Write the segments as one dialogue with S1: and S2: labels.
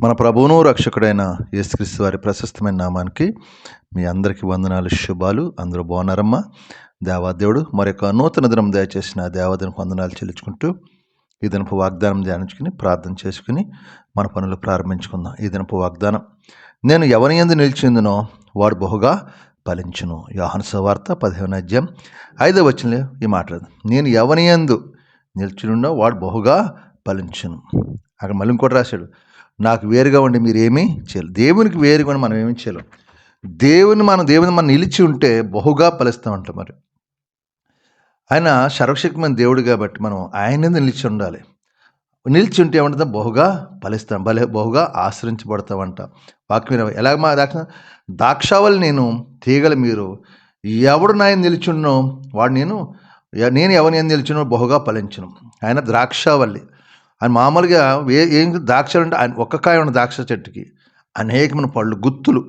S1: మన ప్రభువును రక్షకుడైన యేసుక్రీస్తు వారి ప్రశస్తమైన నామానికి మీ అందరికీ వందనాలు, శుభాలు. అందరూ బాగున్నారమ్మా? దేవాదేవుడు మరొక నూతన దినం దయచేసిన దేవాదేవునికి వందనాలు చెల్లించుకుంటూ ఈ దినపు వాగ్దానం ధ్యానించుకుని ప్రార్థన చేసుకుని మన పనులు ప్రారంభించుకుందాం. ఈ దినపు వాగ్దానం, నేను ఎవరి యందు నిలిచిందునో వాడు బహుగా ఫలించును. యోహాను సువార్త 15వ అధ్యాయం 5వ వచనంలో ఈ మాట్లాడదు. నేను ఎవరి యందు నిలిచినుండో వాడు బహుగా ఫలించును. అక్కడ మళ్ళీ ఇంకోటి రాశాడు, నాకు వేరుగా ఉండి మీరు ఏమీ చేయలేరు. దేవునికి వేరుగా ఉండి మనం ఏమీ చేయలేం. దేవుని మనం నిలిచి ఉంటే బహుగా ఫలిస్తామంట. మరి ఆయన సర్వశక్తిమైన దేవుడు కాబట్టి మనం ఆయన నిలిచి ఉండాలి. నిలిచి ఉంటే ఏమంటుందో బహుగా ఫలిస్తాం, బహుగా ఆశ్రయించబడతామంట. వాక్యం ఎలాగ ద్రాక్షావళి నేను తీగల మీరు ఎవడు నాయన నిలిచున్నో వాడు నేను ఎవరిని నిలిచినో బహుగా ఫలించును. ఆయన ద్రాక్షావళి. ఆయన మామూలుగా ఏం ద్రాక్షలు అంటే ఆయన ఒక్క కాయ ఉన్న ద్రాక్ష చెట్టుకి అనేకమైన పళ్ళు, గుత్తులు,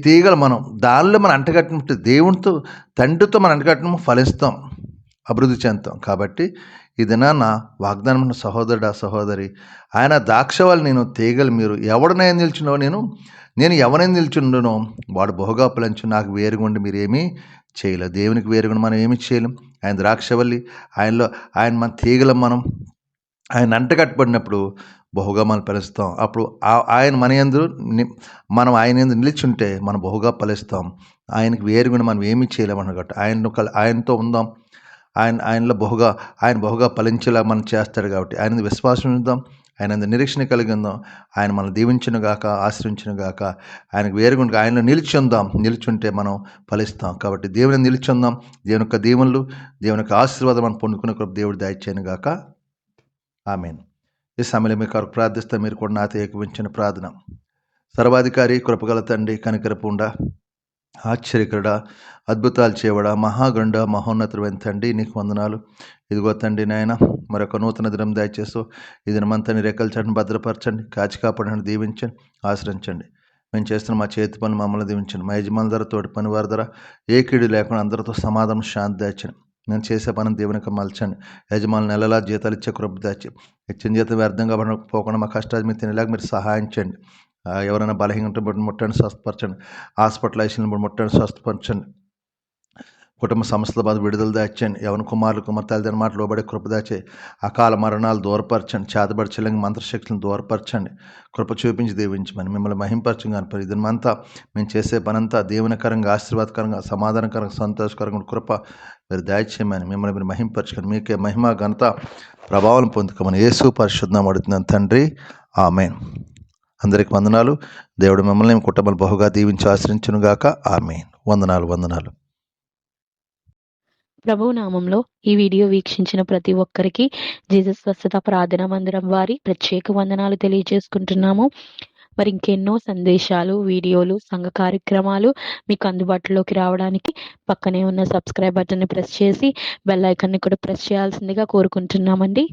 S1: తీగలు. మనం దానిలో మనం అంటగట్టినట్టు దేవునితో తండ్రితో మనం అంటగట్టిన ఫలిస్తాం, అభివృద్ధి చెందుతాం. కాబట్టి ఇదినా నా వాగ్దానం సహోదరుడా సహోదరి, ఆయన ద్రాక్షవాళ్ళు నేను తీగలు మీరు ఎవడనైనా నిల్చున్నో నేను ఎవరైనా నిల్చుండనో వాడు బహుగా ఫలించు. నాకు వేరుగుండి మీరు ఏమీ చేయలేదు. దేవునికి వేరుగుండి మనం ఏమీ చేయలేం. ఆయన ద్రాక్షవల్లి, ఆయన మన తీగలం. ఆయన అంటగట్టబడినప్పుడు బహుగా మనం ఫలిస్తాం. అప్పుడు ఆయన మనం ఆయన యందు నిలిచుంటే మనం బహుగా ఫలిస్తాం. ఆయనకి వేరుగుండి మనం ఏమీ చేయలేమన్నట్టు ఆయనతో ఉందాం. ఆయన బహుగా ఫలించేలా మనం చేస్తాడు. కాబట్టి ఆయన విశ్వాసం ఉందాం, ఆయన నిరీక్షణ కలిగి ఉందాం. ఆయన మనం దీవించును గాక, ఆశ్రయించును గాక. ఆయనకు వేరుగుండి ఆయనలో నిలిచుంటే మనం ఫలిస్తాం. కాబట్టి దేవుని నిలిచుందాం. దేవుని యొక్క దీవెనలు, దేవుని యొక్క ఆశీర్వాదం మనం పొందుకునే కృప దేవుడు దయచేయను గాక. ఆమేన్. ఈ సమయంలో మీ కొరకు ప్రార్థిస్తే మీరు కూడా నాతో ఏకీభవించిన ప్రార్థన. సర్వాధికారి, కృపగల తండ్రి, కనికరపుండ, ఆశ్చర్యకరుడ, అద్భుతాలు చేయవడా, మహాగండ, మహోన్నతుడైన తండ్రి, నీకు వందనాలు. ఇదిగో తండ్రి నాయన, మరొక నూతన దినం దయచేస్తూ ఈ దినమంతా నీ రెక్కల చాటును భద్రపరచండి, కాచి కాపాడండి, దీవించండి, ఆశ్రయించండి. మేము చేస్తున్న మా చేతి పనులు మమ్మల్ని దీవించండి. మా యజమానుల ధర, తోటి పని వారి ధర ఏ కీడు లేకుండా అందరితో సమాధానం, శాంతి దయచండి. నేను చేసే పని దేవునికి మలచండి. యజమానులు నెలలా జీతాలు ఇచ్చే కృప దాచి ఇచ్చిన జీతం వ్యర్థంగా పోకుండా మా కష్టాలు మీరు తినేలాగా మీరు సహాయం చేయండి. ఎవరైనా బలహీనత ముట్టండి, స్వస్థపరచండి. హాస్పిటల్ ఐసీలను ముట్టండి, స్వస్థపరచండి. కుటుంబ సమస్యల బాధ విడుదల దాచండి. ఎవరి కుమార్తెలు దాని మాట లోబడే కృప దాచే అకాల మరణాలు దూరపరచండి. చేతబడిచలేని మంత్రశక్తులను దూరపరచండి. కృప చూపించి దీవించమని మిమ్మల్ని మహింపరచం కనిపరి ఇదంతా మేము చేసే పనంతా దేవునికరంగా, ఆశీర్వాదకరంగా, సమాధానకరంగా, సంతోషకరంగా కృప మీరు దాచేయమని మిమ్మల్ని మీరు మహింపరచుకొని మీకే మహిమ, ఘనత, ప్రభావం పొందుకోమని యేసు పరిశుద్ధం అడుగుతున్నాను తండ్రి. ఆమేన్. అందరికి వందనాలు. దేవుడు మిమ్మల్ని కుటుంబాలు బహుగా దీవించి ఆశ్రయించును గాక. ఆమేన్. వందనాలు.
S2: ప్రభువు నామంలో ఈ వీడియో వీక్షించిన ప్రతి ఒక్కరికి జీసస్ స్వస్థత ప్రార్థనా మందిరం వారి ప్రత్యేక వందనాలు తెలియజేసుకుంటున్నాము. మరి ఇంకెన్నో సందేశాలు, వీడియోలు, సంఘ కార్యక్రమాలు మీకు అందుబాటులోకి రావడానికి పక్కనే ఉన్న సబ్స్క్రైబ్ బటన్ని ప్రెస్ చేసి బెల్ ఐకాన్ని కూడా ప్రెస్ చేయాల్సిందిగా కోరుకుంటున్నామండి.